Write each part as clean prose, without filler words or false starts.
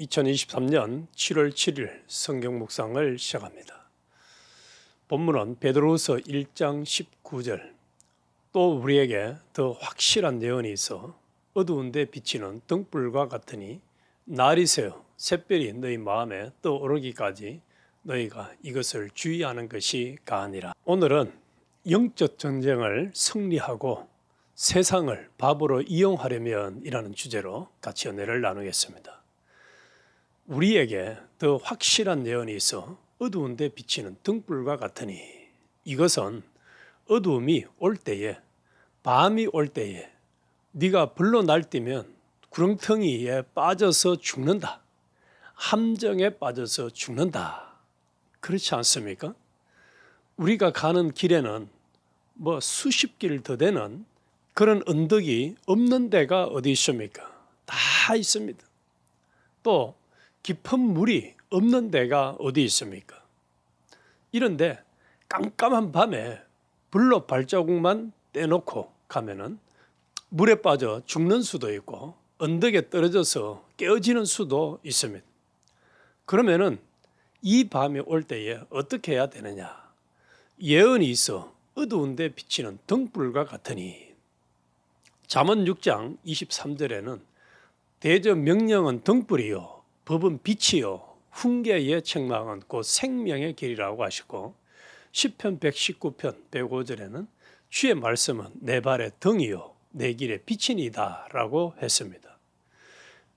2023년 7월 7일 성경 묵상을 시작합니다. 본문은 베드로후서 1장 19절. 또 우리에게 더 확실한 예언이 있어 어두운 데 비치는 등불과 같으니 날이 새어 샛별이 너희 마음에 떠오르기까지 너희가 이것을 주의하는 것이 가하니라. 오늘은 영적 전쟁을 승리하고 세상을 밥으로 이용하려면 이라는 주제로 같이 은혜를 나누겠습니다. 우리에게 더 확실한 예언이 있어 어두운 데 비치는 등불과 같으니 이것은 어두움이 올 때에, 밤이 올 때에 네가 불로 날뛰면 구렁텅이에 빠져서 죽는다. 함정에 빠져서 죽는다. 그렇지 않습니까? 우리가 가는 길에는 수십 길 더 되는 그런 언덕이 없는 데가 어디 있습니까? 다 있습니다. 또 깊은 물이 없는 데가 어디 있습니까? 이런데 깜깜한 밤에 불로 발자국만 떼놓고 가면은 물에 빠져 죽는 수도 있고 언덕에 떨어져서 깨어지는 수도 있습니다. 그러면은 이 밤이 올 때에 어떻게 해야 되느냐? 예언이 있어 어두운 데 비치는 등불과 같으니 잠언 6장 23절에는 대저 명령은 등불이요 법은 빛이요 훈계의 책망은 곧 생명의 길이라고 하시고 시편 119편 105절에는 주의 말씀은 내 발의 등이요 내 길의 빛이니이다 라고 했습니다.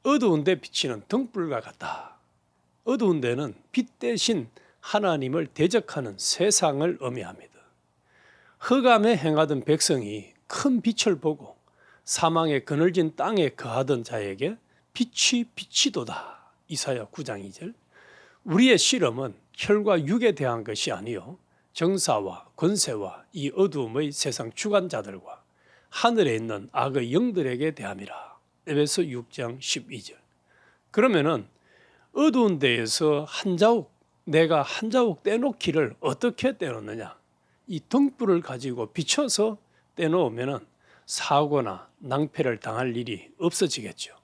어두운 데 비치는 등불과 같다. 어두운 데는 빛 대신 하나님을 대적하는 세상을 의미합니다. 흑암에 행하던 백성이 큰 빛을 보고 사망의 그늘진 땅에 거하던 자에게 빛이 비치도다. 이사야 9장 2절. 우리의 실험은 혈과 육에 대한 것이 아니요 정사와 권세와 이 어두움의 세상 주관자들과 하늘에 있는 악의 영들에게 대함이라. 에베소 6장 12절. 그러면은 어두운 데에서 내가 한 자국 떼놓기를 어떻게 떼놓느냐? 이 등불을 가지고 비춰서 떼놓으면은 사고나 낭패를 당할 일이 없어지겠죠.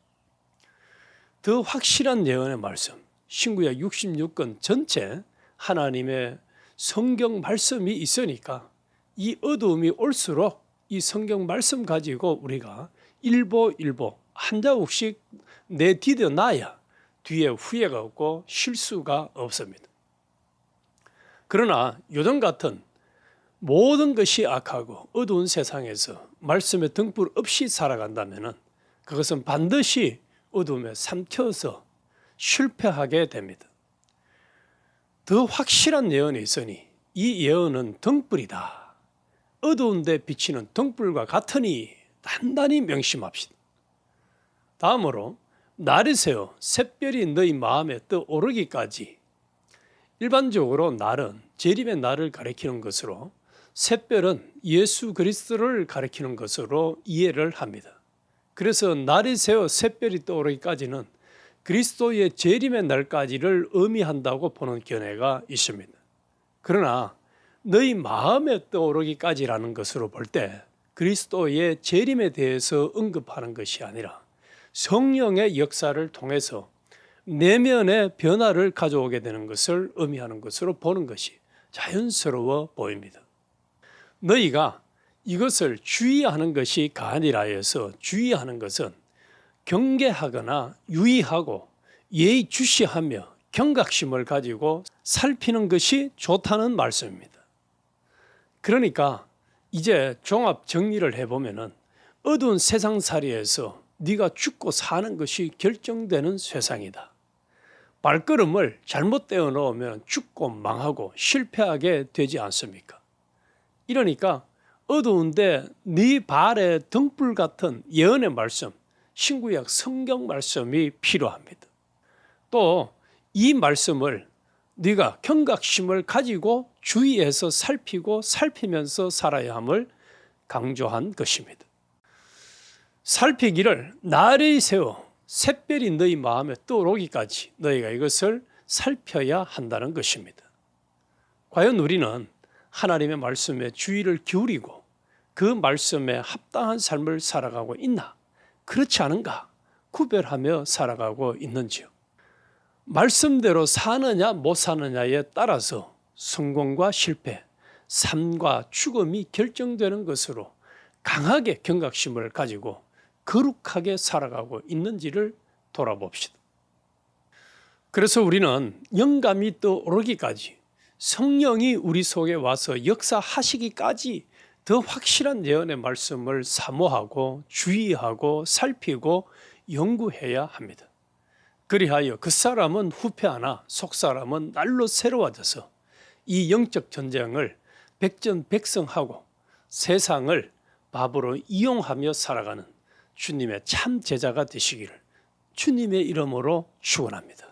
더 확실한 예언의 말씀, 신구약 66권 전체 하나님의 성경 말씀이 있으니까 이 어두움이 올수록 이 성경 말씀 가지고 우리가 일보 한 자국씩 내디뎌 놔야 뒤에 후회가 없고 실수가 없습니다. 그러나 요즘 같은 모든 것이 악하고 어두운 세상에서 말씀의 등불 없이 살아간다면 그것은 반드시 어두움에 삼켜서 실패하게 됩니다. 더 확실한 예언이 있으니 이 예언은 등불이다. 어두운 데 비치는 등불과 같으니 단단히 명심합시다. 다음으로 날이 새어 샛별이 너희 마음에 떠오르기까지. 일반적으로 날은 재림의 날을 가리키는 것으로 샛별은 예수 그리스도를 가리키는 것으로 이해를 합니다. 그래서 날이 새어 샛별이 떠오르기까지는 그리스도의 재림의 날까지를 의미한다고 보는 견해가 있습니다. 그러나 너희 마음에 떠오르기까지라는 것으로 볼 때 그리스도의 재림에 대해서 언급하는 것이 아니라 성령의 역사를 통해서 내면의 변화를 가져오게 되는 것을 의미하는 것으로 보는 것이 자연스러워 보입니다. 너희가 이것을 주의하는 것이 가아니라 해서 주의하는 것은 경계하거나 유의하고 예의주시하며 경각심을 가지고 살피는 것이 좋다는 말씀입니다. 그러니까 이제 종합 정리를 해보면 어두운 세상살이에서 네가 죽고 사는 것이 결정되는 세상이다. 발걸음을 잘못 떼어 놓으면 죽고 망하고 실패하게 되지 않습니까? 이러니까 어두운데 네 발에 등불 같은 예언의 말씀, 신구약 성경 말씀이 필요합니다. 또 이 말씀을 네가 경각심을 가지고 주의해서 살피면서 살아야 함을 강조한 것입니다. 살피기를 날이 새어 샛별이 너희 마음에 떠오르기까지 너희가 이것을 살펴야 한다는 것입니다. 과연 우리는 하나님의 말씀에 주의를 기울이고 그 말씀에 합당한 삶을 살아가고 있나? 그렇지 않은가? 구별하며 살아가고 있는지요? 말씀대로 사느냐 못 사느냐에 따라서 성공과 실패, 삶과 죽음이 결정되는 것으로 강하게 경각심을 가지고 거룩하게 살아가고 있는지를 돌아봅시다. 그래서 우리는 영감이 떠오르기까지, 성령이 우리 속에 와서 역사하시기까지 더 확실한 예언의 말씀을 사모하고 주의하고 살피고 연구해야 합니다. 그리하여 그 사람은 후패하나 속 사람은 날로 새로워져서 이 영적 전쟁을 백전백승하고 세상을 밥으로 이용하며 살아가는 주님의 참 제자가 되시기를 주님의 이름으로 축원합니다.